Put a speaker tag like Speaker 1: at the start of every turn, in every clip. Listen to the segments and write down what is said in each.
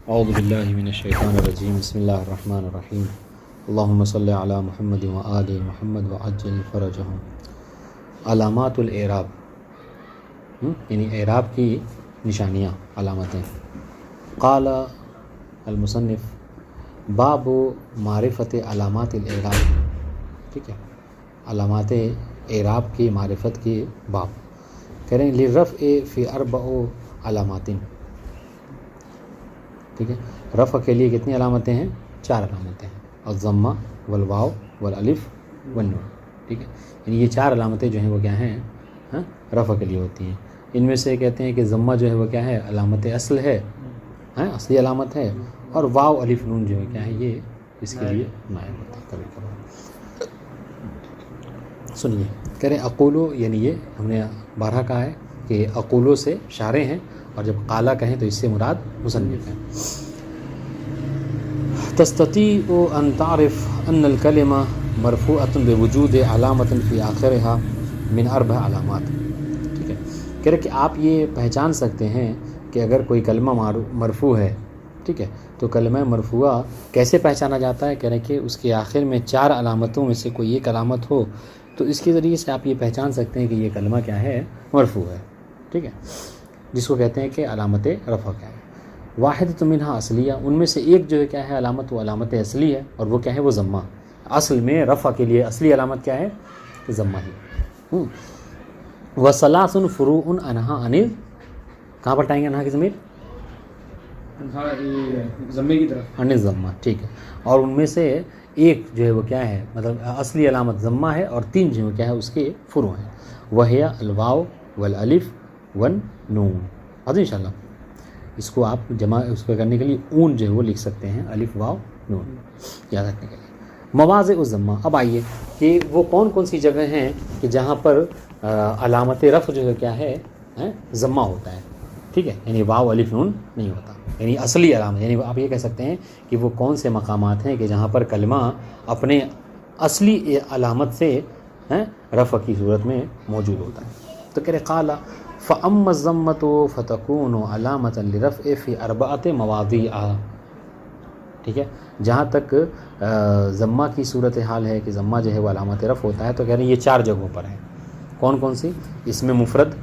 Speaker 1: اعوذ باللہ من الشیطان الرجیم بسم اللہ الرحمن الرحیم اللہم صلی علی محمد و آل محمد وعجل فرجہم۔ علامات الاعراب یعنی اعراب کی نشانیاں، علامتیں۔ قال المصنف باب معرفت علامات الاعراب، ٹھیک ہے، علامات اعراب کی معرفت کی باب۔ کہہ رہے ہیں للرفع فی اربع علامات، ٹھیک ہے، رفع کے لیے کتنی علامتیں ہیں؟ 4 علامتیں ہیں، الضمہ والواو والالف والنون، ٹھیک ہے، یعنی یہ 4 علامتیں جو ہیں وہ کیا ہیں؟ رفع کے لیے ہوتی ہیں۔ ان میں سے کہتے ہیں کہ ضمہ جو ہے وہ کیا ہے؟ علامت اصل ہے، اصلی علامت ہے، اور واو الف نون جو ہے کیا ہے؟ یہ اس کے لیے نائب ہوتا ہے کبھی کبھار۔ سنیے، کہہ رہے ہیں اقولو، یعنی یہ ہم نے بارہا کہا ہے کہ اقولو سے شارع ہیں، اور جب قالا کہیں تو اس سے مراد مصنف ہے۔ تستطيع ان تعرف ان الكلمة مرفوعة بوجود علامة في آخرها من 4 علامات، ٹھیک ہے، کہہ رہے کہ آپ یہ پہچان سکتے ہیں کہ اگر کوئی کلمہ مرفوع ہے، ٹھیک ہے، تو کلمہ مرفوعہ کیسے پہچانا جاتا ہے؟ کہہ رہے کہ اس کے آخر میں 4 علامتوں میں سے کوئی ایک علامت ہو تو اس کے ذریعے سے آپ یہ پہچان سکتے ہیں کہ یہ کلمہ کیا ہے؟ مرفوع ہے، ٹھیک ہے، جس کو کہتے ہیں کہ علامت رفع کیا ہے؟ واحد منہا اصلیہ، ان میں سے ایک جو ہے کیا ہے علامت؟ وہ علامت اصلی ہے، اور وہ کیا ہے؟ وہ ضمہ۔ اصل میں رفع کے لیے اصلی علامت کیا ہے؟ ضمہ ہی۔ وثلاث فروع عنہا عن، کہاں پر ٹائیں گے انہا کی ضمیر؟
Speaker 2: ضمے کی طرف،
Speaker 1: عن ضمہ، ٹھیک ہے، اور ان میں سے ایک جو ہے وہ کیا ہے؟ مطلب اصلی علامت ضمہ ہے، اور 3 جو ہے کیا ہے؟ اس کے فروع ہیں، وہی الواو والالف والنون۔ ان شاء اللہ اس کو آپ جمع اس کو کرنے کے لیے اون جو ہے وہ لکھ سکتے ہیں، الف واو نون، یاد رکھنے کے لیے۔ مواضع الضمہ، اب آئیے کہ وہ کون کون سی جگہ ہیں کہ جہاں پر علامت رفع جو ہے کیا ہے؟ ضمہ ہوتا ہے، ٹھیک ہے، یعنی واو الف نون نہیں ہوتا، یعنی اصلی علامت، یعنی آپ یہ کہہ سکتے ہیں کہ وہ کون سے مقامات ہیں کہ جہاں پر کلمہ اپنے اصلی علامت سے رفع کی صورت میں موجود ہوتا ہے۔ تو کہہ رہے قال فَأَمَّا الضَّمَّةُ فَتَكُونُ عَلَامَةً لِرَفْعِ فِي 4 مواضع، ٹھیک ہے، جہاں تک ضمہ کی صورت حال ہے کہ ضمہ جو ہے وہ علامت رفع ہوتا ہے، تو کہہ رہے ہیں یہ 4 جگہوں پر ہیں۔ کون کون سی؟ اسم مفرد،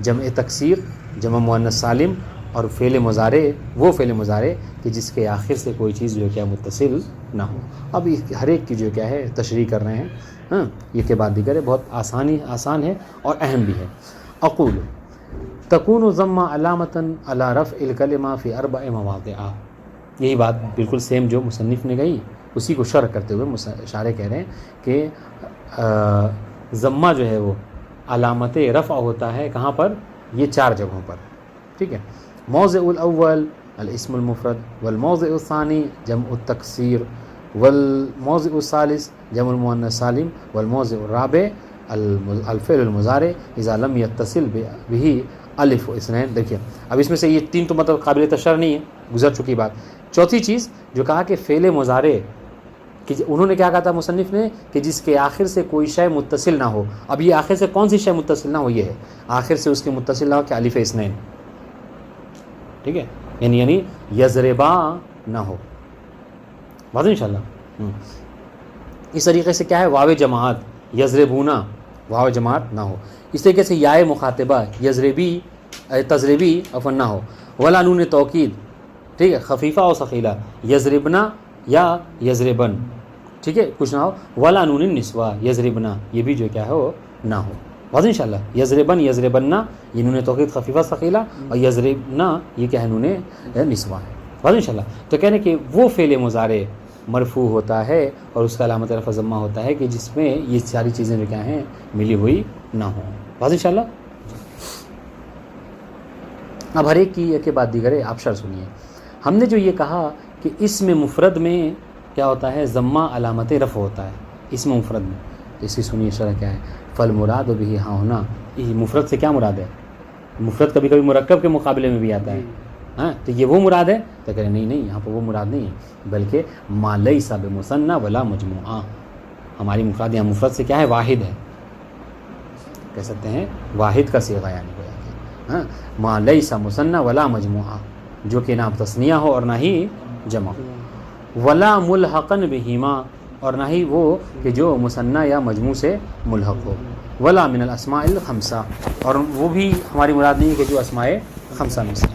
Speaker 1: جمع تکسیر، جمع مؤنث سالم، اور فعل مضارع، وہ فعل مضارع کہ جس کے آخر سے کوئی چیز جو ہے کیا متصل نہ ہو۔ اب ہر ایک کی جو کیا ہے تشریح کر رہے ہیں، یہ کے بعد دیگر ہے، بہت آسان ہے اور اہم بھی ہے۔ اقول تکون ضمہ علامۃ علی رفع الکلمہ فی 4 مواضع، یہی بات بالکل سیم جو مصنف نے کہی اسی کو شرح کرتے ہوئے شارح کہہ رہے ہیں کہ ضمہ جو ہے وہ علامت رفع ہوتا ہے کہاں پر؟ یہ 4 جگہوں پر، ٹھیک ہے۔ موضع الاول الاسم المفرد، والموضع الثانی جمع التکسیر، والموضع الثالث جمع المؤنث سالم، والموضع الرابع الفعل المضارع اذا لم يتصل به الف و اثنین۔ دیکھیے اب اس میں سے یہ 3 تو مطلب قابل تشریح نہیں ہے، گزر چکی بات۔ چوتھی چیز جو کہا کہ فعل مضارع، کہ انہوں نے کیا کہا تھا مصنف نے کہ جس کے آخر سے کوئی شے متصل نہ ہو۔ اب یہ آخر سے کون سی شے متصل نہ ہو؟ یہ ہے آخر سے اس کے متصل نہ ہو کہ الف اثنین، ٹھیک ہے، یعنی یضربا نہ ہو، بات انشاءاللہ۔ اس طریقے سے کیا ہے؟ واو جماعت، یضربونا، واو جماعت نہ ہو۔ اس طریقے سے یائے مخاطبہ، یضربی، تضربی عفوا نہ ہو، ولا نون توکید، ٹھیک ہے، خفیفہ و ثقیلہ، یضربنا یا یضربن، ٹھیک ہے، کچھ نہ ہو، ولا نون النسوہ، یضربنا، یہ بھی جو کیا ہے وہ نہ ہو، بات انشاءاللہ۔ یضربن، یضربنا، یہ نون توکید خفیفہ ثقیلہ، اور یضربنا یہ کیا ہے؟ نون نسوہ ہے، بات انشاءاللہ۔ تو کہنے کہ وہ فعل مضارع مرفوع ہوتا ہے اور اس کا علامت رفع ضمہ ہوتا ہے کہ جس میں یہ ساری چیزیں جو کیا ہیں ملی ہوئی نہ ہوں، بات انشاءاللہ۔ اب ہر ایک کی ایک کے بعد دیگر ہے، آپ شرح سنیے۔ ہم نے جو یہ کہا کہ اسم مفرد میں کیا ہوتا ہے؟ ضمہ علامت رفع ہوتا ہے اسم مفرد میں، تو اس کی سنیے شرح کیا ہے۔ فالمراد به ہاں ہونا، مفرد سے کیا مراد ہے؟ مفرد کبھی کبھی مرکب کے مقابلے میں بھی آتا ہے، تو یہ وہ مراد ہے؟ تو کہہ رہے نہیں، یہاں پر وہ مراد نہیں ہے، بلکہ ما لیس بمثنی ولا مجموعہ، ہماری مفرد یہاں مفرد سے کیا ہے؟ واحد ہے، کہہ سکتے ہیں واحد کا صیغہ، یعنی ما لیس مثنی ولا مجموعہ، جو کہ نہ تثنیہ ہو اور نہ ہی جمع، ولا ملحقن بہما، اور نہ ہی وہ کہ جو مثنیٰ یا مجموع سے ملحق ہو، ولا من الاسماء الخمسہ، اور وہ بھی ہماری مراد نہیں ہے کہ جو اسماء خمسہ میں سے،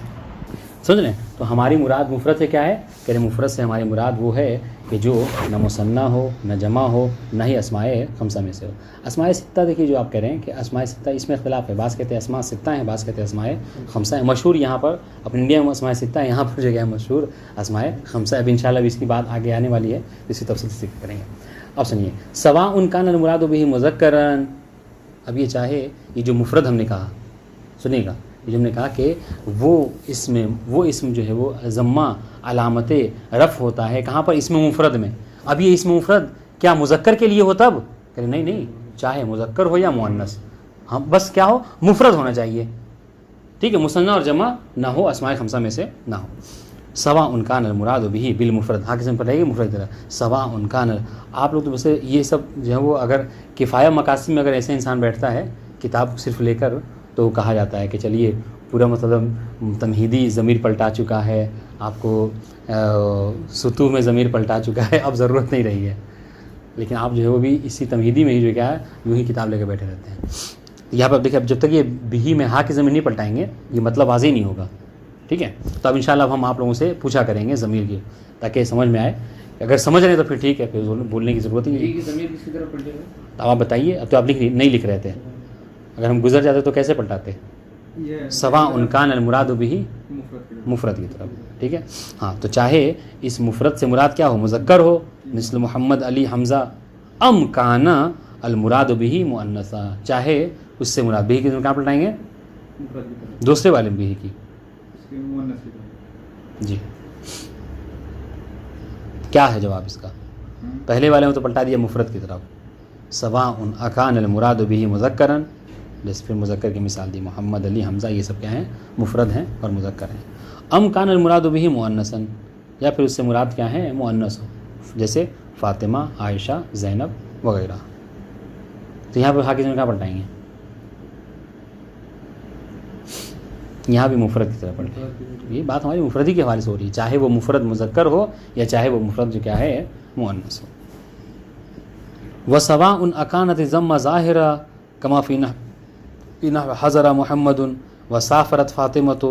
Speaker 1: سمجھ رہے ہیں؟ تو ہماری مراد مفرد سے کیا ہے؟ کہ مفرد سے ہماری مراد وہ ہے کہ جو نہ مثنیٰ ہو نہ جمع ہو نہ ہی اسماء خمسہ میں سے ہو۔ اسماء ستہ دیکھیے جو آپ کہہ رہے ہیں کہ اسماء ستہ، اس میں اختلاف ہے، بعض کہتے ہیں اسماء ستہ ہیں، بعض کہتے ہیں اسماء خمسہ ہیں۔ مشہور یہاں پر اپنے انڈیا میں اسماء ستہ ہے، یہاں پر جو ہے مشہور اسماء خمسہ ہے۔ اب انشاءاللہ اب اس کی بات آگے آنے والی ہے، اسی تفصیل سے ذکر کریں گے۔ اب سنیے، سواء کان المراد بہ مذکرا، اب یہ چاہے یہ جو مفرد ہم نے کہا، سنیے گا، یہ جو ہم نے کہا کہ وہ اسم جو ہے وہ ضمہ علامت رفع ہوتا ہے کہاں پر؟ اسم مفرد میں۔ اب یہ اسم مفرد کیا مذکر کے لیے ہو تب؟ کہ نہیں، چاہے مذکر ہو یا مؤنث، ہم بس کیا ہو؟ مفرد ہونا چاہیے، ٹھیک ہے، مثنیٰ اور جمع نہ ہو، اسماء خمسہ میں سے نہ ہو۔ سواء کان المراد بہ بالمفرد، ہاں کس میں پڑھائے گی؟ مفرد کی طرح۔ سواء کان، آپ لوگ تو ویسے یہ سب جو ہے وہ اگر کفایہ مقاصد میں اگر ایسے انسان بیٹھتا ہے کتاب صرف لے کر، تو کہا جاتا ہے کہ چلیے پورا مطلب تمہیدی ضمیر پلٹا چکا ہے، آپ کو سطوح میں ضمیر پلٹا چکا ہے، اب ضرورت نہیں رہی ہے، لیکن آپ جو ہے وہ بھی اسی تمہیدی میں ہی جو کیا ہے یوں ہی کتاب لے کے بیٹھے رہتے ہیں۔ یہاں پر دیکھیں، اب جب تک یہ بھی میں ہاں کی ضمیر نہیں پلٹائیں گے یہ مطلب واضح نہیں ہوگا، ٹھیک ہے؟ تو اب انشاءاللہ اب ہم آپ لوگوں سے پوچھا کریں گے ضمیر کی، تاکہ سمجھ میں آئے، اگر سمجھ رہے ہیں تو پھر ٹھیک ہے، پھر بولنے کی ضرورت ہی نہیں۔
Speaker 2: ضمیر کس کی طرف پلٹے گا؟
Speaker 1: اب آپ بتائیے، اب تو آپ نہیں لکھ رہے تھے، اگر ہم گزر جاتے تو کیسے پلٹاتے؟ سواء کان المراد بہ مفرد کی طرف، ٹھیک ہے؟ ہاں، تو چاہے اس مفرد سے مراد کیا ہو؟ مذکر ہو، مثل محمد، علی، حمزہ، ام کان المراد بہ مؤنثا، چاہے اس سے مراد بہ کی کہاں پلٹائیں گے؟ دوسرے والے بہ کی، جی کیا ہے جواب اس کا؟ پہلے والے میں تو پلٹا دیا مفرد کی طرف، سواء اکان المراد بہ مذکرا، جیسے پھر مذکر کی مثال دی، محمد، علی، حمزہ، یہ سب کیا ہیں؟ مفرد ہیں اور مذکر ہیں۔ ام کان المراد بہ مؤنثا، یا پھر اس سے مراد کیا ہے؟ مؤنث ہو، جیسے فاطمہ، عائشہ، زینب وغیرہ، تو یہاں پہ حاکم میں کہاں پلٹائیں گے؟ یہاں بھی مفرد کی طرف پلٹیں گے۔ یہ بات ہماری مفردی کے حوالے سے ہو رہی ہے، چاہے وہ مفرد مذکر ہو یا چاہے وہ مفرد جو کیا ہے مؤنث ہو۔ وسواء اکانت ضم ظاہرہ کما فی نحو حضر محمد وسافرت فاطمۃ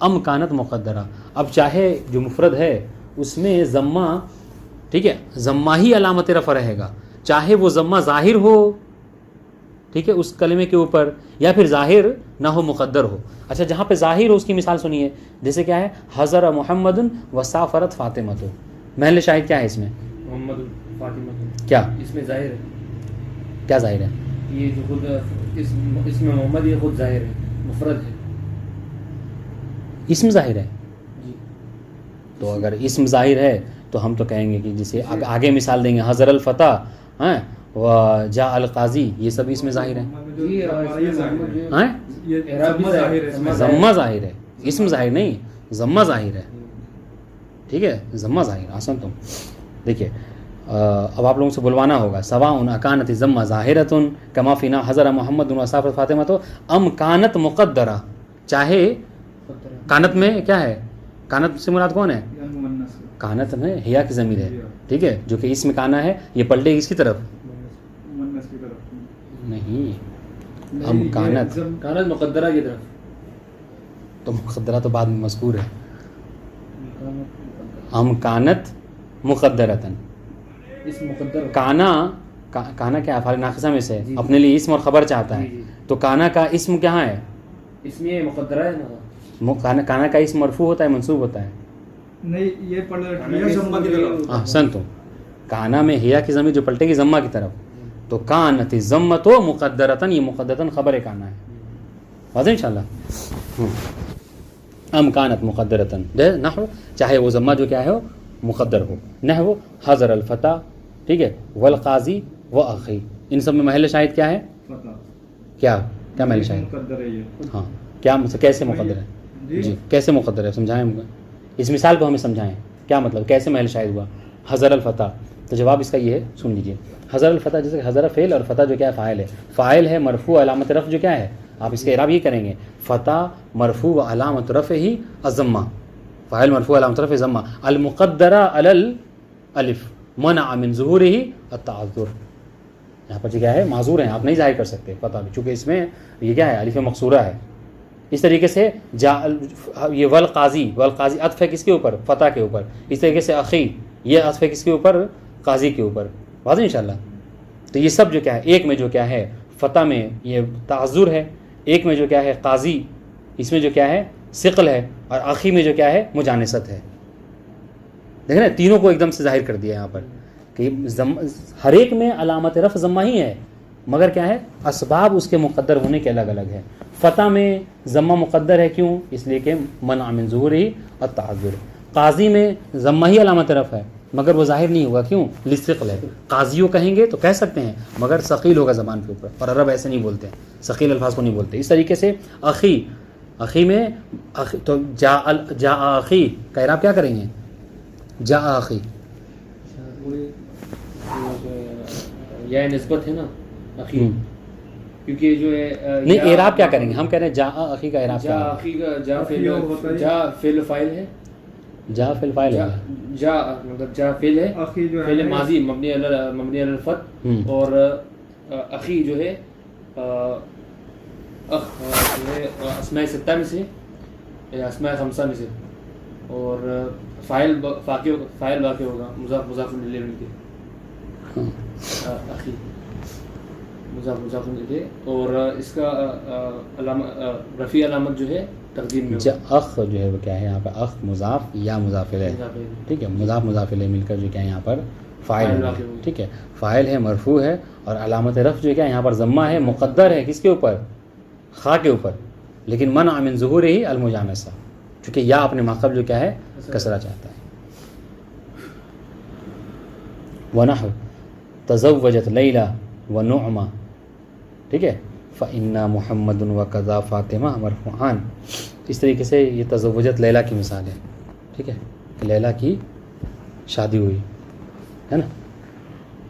Speaker 1: ام کانت مقدرہ، اب چاہے جو مفرد ہے اس میں ضمہ، ٹھیک ہے، ضمہ ہی علامت رفع رہے گا، چاہے وہ ضمہ ظاہر ہو، ٹھیک ہے، اس کلمے کے اوپر، یا پھر ظاہر نہ ہو، مقدر ہو۔ اچھا، جہاں پہ ظاہر ہو اس کی مثال سنیے، جیسے کیا ہے؟ حضر محمد وسافرت فاطمۃ، محل شاہد کیا ہے اس میں؟
Speaker 2: محمد فاطمہ،
Speaker 1: کیا
Speaker 2: اس میں ظاہر ہے،
Speaker 1: کیا ظاہر ہے؟
Speaker 2: یہ جو خود اس میں محمد یہ خود ظاہر ہے، مفرد ہے،
Speaker 1: اسم ظاہر ہے،
Speaker 2: جی۔
Speaker 1: تو اگر اسم ظاہر ہے تو ہم تو کہیں گے کہ جسے آگے مثال دیں گے، حضر الفتح ہاں و جاء القاضی، یہ سب اس میں ظاہر ہے، ہاں ضمہ ظاہر ہے، اسم ظاہر نہیں، ضمہ ظاہر ہے، ٹھیک ہے، ضمہ ظاہر۔ آسان تم دیکھیے، اب آپ لوگوں سے بلوانا ہوگا، سواء اکانت ضمہ ظاہرۃ کما فی نحو حضر محمد وسافرت فاطمۃ ام کانت مقدرہ، چاہے کانت میں کیا ہے؟ کانت سے مراد کون ہے؟ کانت میں ہیا کی ضمیر ہے، ٹھیک ہے، جو کہ اس میں کانا ہے، یہ پلٹے گی اس کی طرف نہیں، ام کانت
Speaker 2: مقدرہ کی طرف،
Speaker 1: تو مقدرہ تو بعد میں مذکور ہے، ام کانت مقدرتن،
Speaker 2: اس مقدر
Speaker 1: کانا کیا افعال ناقصہ میں سے اپنے لیے اسم اور خبر چاہتا ہے، تو کانا کا اسم کہاں ہے؟
Speaker 2: اس میں یہ مقدرہ ہے نا،
Speaker 1: کانا کا اسم مرفوع ہوتا ہے منصوب ہوتا ہے؟
Speaker 3: نہیں، یہ پڑھ
Speaker 1: احسن، تو کانا میں ہیا کی ضمیر جو پلٹے گی ضمہ کی طرف، تو کانت ضمۃ مقدرتن، یہ مقدرتن خبر کانا ہے، واضح انشاءاللہ۔ ام کانت مقدرتن نحو، چاہے وہ ضمہ جو کیا ہے مقدر ہو، نحو حضر الفتح، ٹھیک ہے، والقاضی واخی، ان سب میں محل شاہد کیا ہے؟ کیا محل شاہد؟ ہاں، کیا کیسے مقدر ہے؟ جی کیسے مقدر ہے، سمجھائیں مجھے اس مثال کو، ہمیں سمجھائیں کیا مطلب، کیسے محل شاہد ہوا حضر الفتح؟ تو جواب اس کا یہ ہے، سن لیجئے، حضر الفتح، جیسے کہ حضر فعل اور فتح جو کیا ہے فاعل ہے، فاعل ہے مرفوع، علامت رفع جو کیا ہے، آپ اس کے اعراب یہ کریں گے، فتح مرفوع و علامت رفع ہی الضمہ، فاعل مرفوع علامت رفع ضمہ المقدرہ علی الالف منع من ظہورہ التعذر. یہاں پر کیا ہے معذور ہیں, آپ نہیں ظاہر کر سکتے فتح بھی, چونکہ اس میں یہ کیا ہے الف مقصورہ ہے. اس طریقے سے یہ والقاضی عطف ہے کس کے اوپر؟ فتح کے اوپر. اس طریقے سے اخی یہ عطف ہے کس کے اوپر؟ قاضی کے اوپر. واضح انشاءاللہ. تو یہ سب جو کیا ہے, ایک میں جو کیا ہے فتح میں یہ تعذر ہے, ایک میں جو کیا ہے قاضی, اس میں جو کیا ہے ثقل ہے, اور اخی میں جو کیا ہے مجانست ہے. دیکھیں نا تینوں کو ایک دم سے ظاہر کر دیا یہاں پر کہ ہر ایک میں علامت رفع ضمہ ہی ہے, مگر کیا ہے اسباب اس کے مقدر ہونے کے الگ الگ ہے. فتح میں ضمہ مقدر ہے, کیوں؟ اس لیے کہ منع من ظہورہ التعذر. قاضی میں ضمہ ہی علامت رفع ہے, مگر وہ ظاہر نہیں ہوگا, کیوں؟ للثقل ہے. قاضیوں کہیں گے تو کہہ سکتے ہیں, مگر ثقیل ہوگا زبان کے اوپر, اور عرب ایسے نہیں بولتے ہیں, ثقیل الفاظ کو نہیں بولتے. اس طریقے سے اخی میں تو جا اخی کا اعراب کیا کریں گے؟ جا اخی
Speaker 2: یہ نسبت ہے نا اخی, کیونکہ جو ہے
Speaker 1: نہیں اعراب کیا کریں گے؟ ہم کہہ رہے ہیں جا اخی کا اعراب
Speaker 2: جا اخی کا جا فعل فاعل ہے,
Speaker 1: جا فعل فاعل ہے,
Speaker 2: جا مطلب جا فعل ہے,
Speaker 3: اخی جو ہے
Speaker 2: فعل ماضی مبنی علی الفتح, اور اخی جو ہے اسماء ستہ میں سے یا اسماء خمسہ میں سے, اور فاعل واقع ہوگا مضاف الیہ مل کے اخی مضاف الیہ, اور اس کا رفیع علامت جو ہے تقدیم میں
Speaker 1: اخ جو ہے وہ کیا ہے یہاں پر اخ مضاف یا مضاف الیہ, ٹھیک ہے, مضاف الیہ مل کر جو کیا ہے یہاں پر فاعل ہے, ٹھیک ہے, فاعل ہے مرفوع ہے, اور علامت رفع جو کیا ہے یہاں پر ضمہ ہے, مقدر ہے کس کے اوپر؟ خا کے اوپر, لیکن منع من ظہورہ المجانسہ, چونکہ یا اپنے ماقبل جو کیا ہے کسرہ چاہتا ہے. ونحو تزوجت لیلہ ونعمہ, ٹھیک ہے, فإن محمد وکذا فاطمہ مرفوعان. اس طریقے سے یہ تزوجت لیلہ کی مثال ہے, ٹھیک ہے, کہ لیلہ کی شادی ہوئی ہے نا,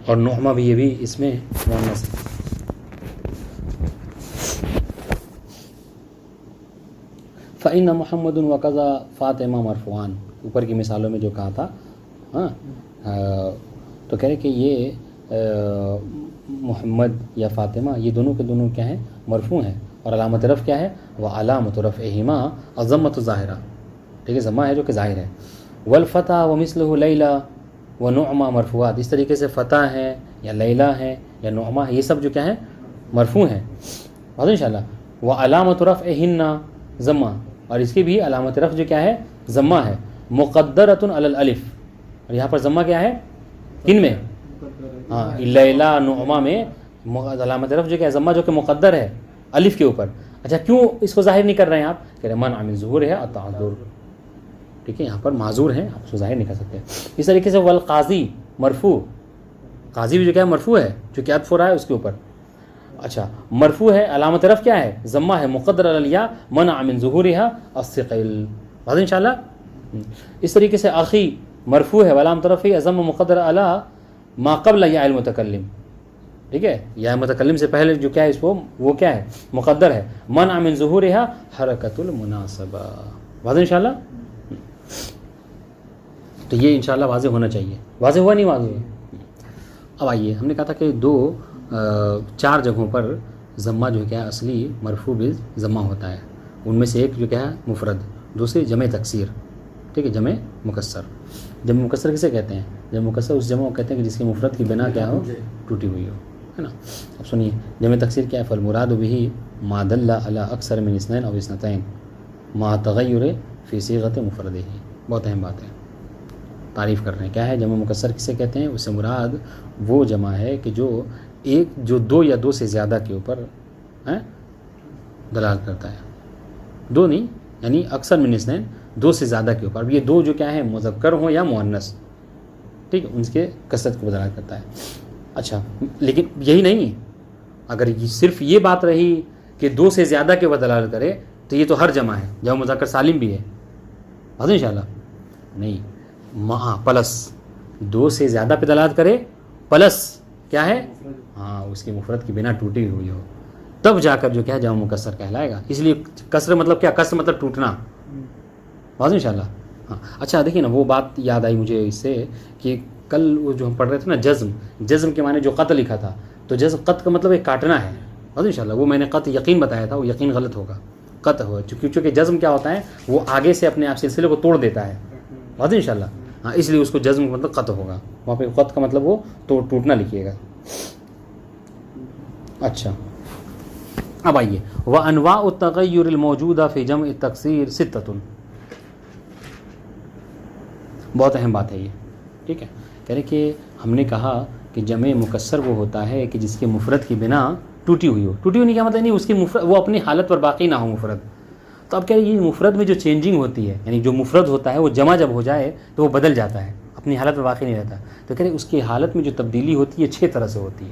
Speaker 1: اور نعمہ بھی, یہ بھی اس میں مؤنث ہے. فإن محمد وکذا فاطمہ مرفوعان, اوپر کی مثالوں میں جو کہا تھا, ہاں, تو کہہ رہے کہ یہ محمد یا فاطمہ یہ دونوں کے دونوں کیا ہیں مرفوع ہیں, اور علامت رفع کیا ہے؟ وہ علامت رفعہما الضمۃ الظاہرہ, ٹھیک ہے, ضمہ ہے جو کہ ظاہر ہے. والفتح ومثلہ لیلہ ونعمہ مرفوعات. اس طریقے سے فتح ہے یا لیلہ ہے یا نعمہ ہے, یہ سب جو کیا ہیں مرفوع ہیں. بات انشاءاللہ. وعلامت رفعہن ضمہ, اور اس کی بھی علامت رفع جو کیا ہے ضمہ ہے, مقدرۃ علی الالف. اور یہاں پر ضمہ کیا ہے کن میں؟ ہاں لیلہ نعمہ میں علامت رفع جو کیا ہے ضمہ, جو کہ مقدر ہے الف کے اوپر. اچھا کیوں اس کو ظاہر نہیں کر رہے ہیں آپ؟ کہہ رہے منع من ظہورہ التعذر, ٹھیک ہے, یہاں پر معذور ہیں, آپ اس کو ظاہر نہیں کر سکتے. اس طریقے سے والقاضی مرفوع, قاضی بھی جو کیا ہے مرفوع ہے, جو کہ عطف ہو رہا ہے اس کے اوپر. اچھا مرفوع ہے, علامت رفع کیا ہے ضمہ ہے, مقدر علی الیا منع من ظہورہ الثقل. بات انشاءاللہ. اس طریقے سے اخی مرفوع ہے, علامت رفع ضم مقدر علی ما قبل یا المتکلم, ٹھیک ہے, یا متکلم سے پہلے جو کیا ہے اس کو وہ کیا ہے مقدر ہے, منع من ظہورہ حرکت المناسبہ. واضح انشاءاللہ. تو یہ انشاءاللہ واضح ہونا چاہیے. واضح ہوا نہیں واضح ہوا؟ اب آئیے, ہم نے کہا تھا کہ 4 جگہوں پر ضمہ جو کیا ہے اصلی مرفوع بالضمہ ہوتا ہے. ان میں سے ایک جو کیا ہے مفرد, دوسری جمع تکسیر, ٹھیک ہے, جمع مکسر. جمع مکسر کسے کہتے ہیں؟ جمع مکسر اس جمع کو کہتے ہیں کہ جس کی مفرد کی بنا کیا ہو, ٹوٹی ہوئی ہو, ہے نا. اب سنیے جمع تکسیر کیا ہے. فالمراد به ما دل علی اکثر من اثنین او اثنتین مع تغیر فی صیغۃ مفردہ. بہت اہم بات ہے, تعریف کر رہے ہیں. کیا ہے جمع مکسر کسے کہتے ہیں؟ اس سے مراد وہ جمع ہے کہ جو 2 یا 2 سے زیادہ کے اوپر دلالت کرتا ہے. 2 نہیں, یعنی اکثر من اثنین, 2 سے زیادہ کے اوپر. یہ 2 جو کیا ہے مذکر ہوں یا مؤنث, ٹھیک ہے, ان کے کثرت کو دلالت کرتا ہے. اچھا لیکن یہی نہیں, اگر صرف یہ بات رہی کہ 2 سے زیادہ کے اوپر دلالت کرے تو یہ تو ہر جمع ہے, جمع مذکر سالم بھی ہے. بات ان شاء اللہ نہیں, پلس 2 سے زیادہ پہ دلالت کرے, پلس کیا ہے, ہاں اس کی مفرد کی بنا ٹوٹی ہوئی ہو, تب جا کر جو کیا ہے جمع مکسر کہلائے گا. اس لیے کسر مطلب کیا؟ کسر مطلب ٹوٹنا. واضح انشاءاللہ. ہاں اچھا دیکھیے نا وہ بات یاد آئی مجھے اس سے کہ کل وہ جو ہم پڑھ رہے تھے نا جزم کے معنی جو قط لکھا تھا، تو جزم قط کا مطلب ایک کاٹنا ہے ان شاء اللہ. وہ میں نے قط یقین بتایا تھا، وہ یقین غلط ہوگا، قط ہو چونکہ جزم کیا ہوتا ہے وہ آگے سے اپنے آپ سلسلے کو توڑ دیتا ہے ان شاء اللہ. ہاں اس لیے اس کو جزم کا مطلب قط ہوگا، وہاں پہ قط کا مطلب وہ ٹوٹنا لکھیے گا. اچھا اب آئیے وانواع التغیر الموجودہ فی جمع التکسیر ستۃ. بہت اہم بات ہے یہ، ٹھیک ہے. کہہ رہے کہ ہم نے کہا کہ جمع مکسر وہ ہوتا ہے کہ جس کے مفرد کی بنا ٹوٹی ہوئی ہو. ٹوٹی ہوئی کیا مطلب نہیں اس کی مفرد وہ اپنی حالت پر باقی نہ ہو مفرد. تو اب کہہ رہے یہ مفرد میں جو چینجنگ ہوتی ہے، یعنی جو مفرد ہوتا ہے وہ جمع جب ہو جائے تو وہ بدل جاتا ہے، اپنی حالت پر باقی نہیں رہتا. تو کہہ رہے اس کی حالت میں جو تبدیلی ہوتی ہے 6 طرح سے ہوتی ہے.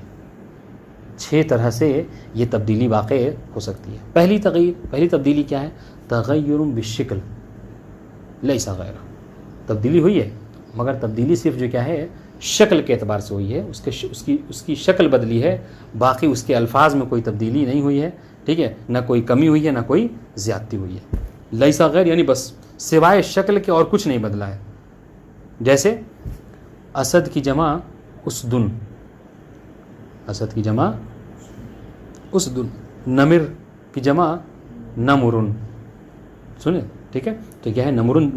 Speaker 1: 6 طرح سے یہ تبدیلی واقع ہو سکتی ہے. پہلی تبدیلی کیا ہے؟ تغیر بالشکل لیس غیر. تبدیلی ہوئی ہے مگر تبدیلی صرف جو کیا ہے شکل کے اعتبار سے ہوئی ہے، اس کی شکل بدلی ہے، باقی اس کے الفاظ میں کوئی تبدیلی نہیں ہوئی ہے. ٹھیک ہے، نہ کوئی کمی ہوئی ہے نہ کوئی زیادتی ہوئی ہے. لیس غیر یعنی بس سوائے شکل کے اور کچھ نہیں بدلا ہے. جیسے اسد کی جمع اسدن، اسد کی جمع اسدن، نمر کی جمع نمرن. سنیں ٹھیک ہے، تو کیا ہے نمرن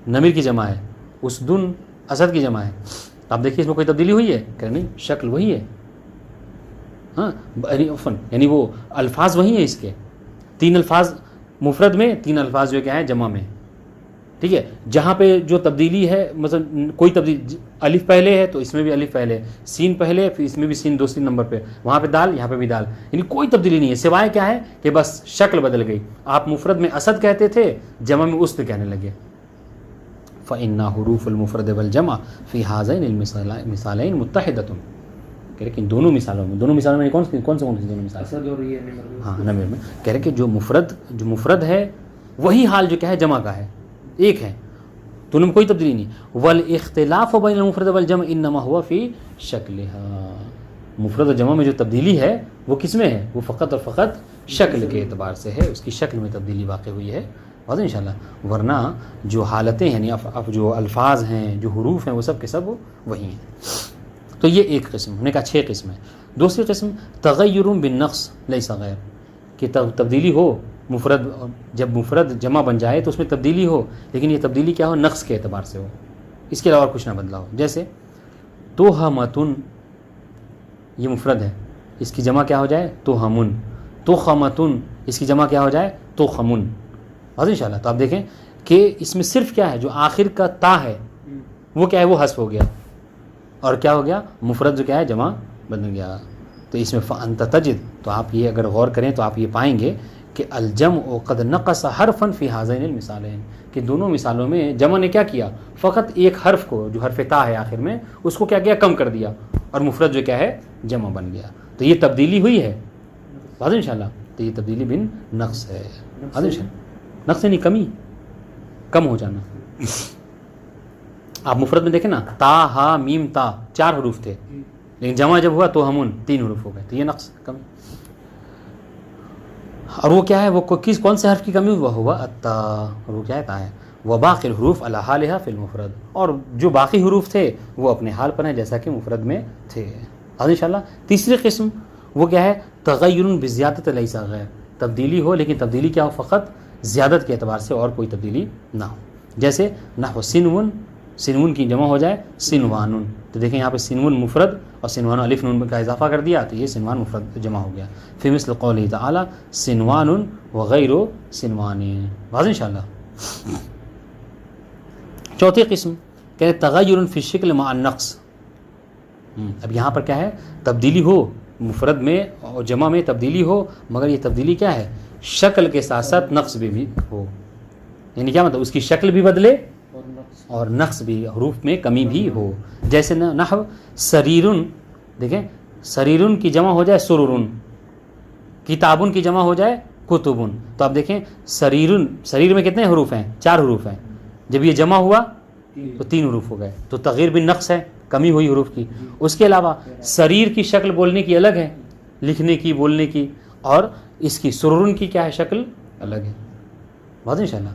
Speaker 1: نمر کی جمع ہے، اسدن اسد کی جمع ہے. آپ دیکھیے اس میں کوئی تبدیلی ہوئی ہے کہ نہیں؟ شکل وہی ہے. ہاں یعنی وہ الفاظ وہی ہیں. اس کے 3 الفاظ مفرد میں، 3 الفاظ جو کیا ہے جمع میں. ٹھیک ہے، جہاں پہ جو تبدیلی ہے مثلا کوئی تبدیلی، الف پہلے ہے تو اس میں بھی الف پہلے، سین پہلے پھر اس میں بھی سین دوسری نمبر پہ، وہاں پہ دال یہاں پہ بھی دال، یعنی کوئی تبدیلی نہیں ہے سوائے کیا ہے کہ بس شکل بدل گئی. آپ مفرد میں اسد کہتے تھے، جمع میں اسد کہنے لگے. فإن حروف المفرد والجمع فی هذین المثالین متحدۃ. لیکن دونوں مثالوں میں کون سی دونوں مثال؟
Speaker 2: اسد اور یہ نمر.
Speaker 1: ہاں نمر میں کہہ رہے کہ جو مفرد ہے وہی حال جو کیا ہے جمع کا ہے، ایک ہے، دونوں میں کوئی تبدیلی نہیں. والاختلاف بین المفرد والجمع انما هو فی شکلها. مفرد اور جمع میں جو تبدیلی ہے وہ کس میں ہے؟ وہ فقط اور فقط شکل کے اعتبار سے ہے، اس کی شکل میں تبدیلی واقع ہوئی ہے واضح انشاءاللہ. ورنہ جو حالتیں یعنی جو الفاظ ہیں جو حروف ہیں وہ سب کے سب وہی ہیں. تو یہ ایک قسم، ہم نے کہا 6 قسم ہے. دوسری قسم تغیر بالنقص لیس غیر، کہ تبدیلی ہو مفرد، جب مفرد جمع بن جائے تو اس میں تبدیلی ہو، لیکن یہ تبدیلی کیا ہو؟ نقص کے اعتبار سے ہو، اس کے علاوہ کچھ نہ بدلا ہو. جیسے توہمتن یہ مفرد ہے، اس کی جمع کیا ہو جائے؟ توہمن. توخمتن اس کی جمع کیا ہو جائے؟ توخمن. واضح انشاءاللہ. تو آپ دیکھیں کہ اس میں صرف کیا ہے جو آخر کا تا ہے وہ کیا ہے؟ وہ حذف ہو گیا، اور کیا ہو گیا؟ مفرد جو کیا ہے جمع بن گیا. تو اس میں فانت تجد، تو آپ یہ اگر غور کریں تو آپ یہ پائیں گے کہ الجمع قد نقص حرفا فی هذین المثالین، کہ دونوں مثالوں میں جمع نے کیا کیا؟ فقط ایک حرف کو جو حرف تا ہے آخر میں اس کو کیا کیا؟ کم کر دیا، اور مفرد جو کیا ہے جمع بن گیا. تو یہ تبدیلی ہوئی ہے واضح انشاءاللہ. تو یہ تبدیلی بن نقص ہے واضح انشاءاللہ. نقص نہیں کمی، کم ہو جانا. آپ مفرد میں دیکھیں نا، تا ہا میم تا 4 حروف تھے، لیکن جمع جب ہوا تو ہمون 3 حروف ہو گئے. تو یہ نقص کمی. اور وہ کیا ہے؟ وہ کون سے حرف کی کمی ہوئی؟ وہ ہوا التا، اور وہ کیا ہے؟ تا ہے. وباقی الحروف علی حالها فی المفرد، اور جو باقی حروف تھے وہ اپنے حال پر ہیں جیسا کہ مفرد میں تھے. ان شاء اللہ. تیسری قسم وہ کیا ہے؟ تغیر بزیادت لیس غیر، تبدیلی ہو لیکن تبدیلی کیا ہو؟ فقط زیادت کے اعتبار سے اور کوئی تبدیلی نہ ہو. جیسے نحو سنون، سنون کی جمع ہو جائے سنوانن. تو دیکھیں یہاں پہ سنون مفرد اور سنوان الف نون کا اضافہ کر دیا تو یہ سنوان مفرد جمع ہو گیا. فی مثل قوله تعالی سنوان وغیر سنوان. واضح انشاءاللہ. چوتھی قسم کہ تغیر فی الشکل مع النقص. اب یہاں پر کیا ہے؟ تبدیلی ہو مفرد میں اور جمع میں تبدیلی ہو، مگر یہ تبدیلی کیا ہے؟ شکل کے ساتھ ساتھ نقص بھی ہو. یعنی کیا مطلب؟ اس کی شکل بھی بدلے اور نقص بھی، حروف میں کمی بھی ہو. جیسے نحو سریرن، دیکھیں سریرن کی جمع ہو جائے سرورن، کتابن کی جمع ہو جائے کتبن. تو آپ دیکھیں سریرن، سریر میں کتنے حروف ہیں؟ 4 حروف ہیں. جب یہ جمع ہوا تو 3 حروف ہو گئے. تو تغیر بھی نقص ہے، کمی ہوئی حروف کی. اس کے علاوہ سریر کی شکل بولنے کی الگ ہے، لکھنے کی بولنے کی، اور اس کی سرورن کی کیا ہے؟ شکل الگ ہے. واضح انشاءاللہ.